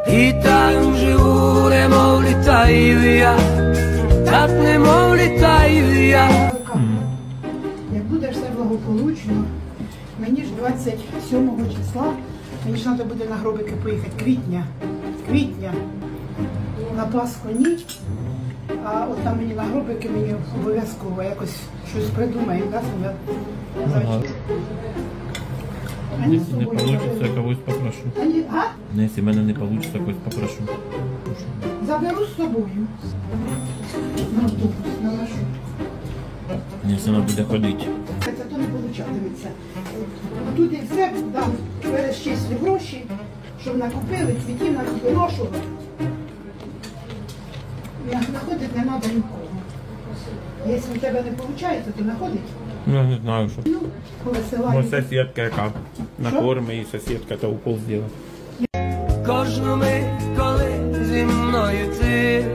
Літаю, живу, немов літаю я, так немов літаю я. Як буде все благополучно, мені ж 27 числа, мені ж треба буде на гробики поїхати, квітня, на Пасху ні, а от там мені на гробики мені обов'язково якось щось придумаємо, да, себе? Ага. Если не получится, я кого-то попрошу. Но если мене не получится, кого-то попрошу. Заберу з собою. На автобус, на маршрутку. Если вона буде ходити. Це то не получатиметься. Тут і все, да, перещислю гроші, щоб накупили, цвітів накупили, ношу. Находити не треба нікого. Якщо в тебе не виходить, то находить. Ну, я не знаю, що. Ну, повисилаю. Ось сусідка яка. Накорми і сусідка, то укол зробила. Кожну мить, коли зі мною ти,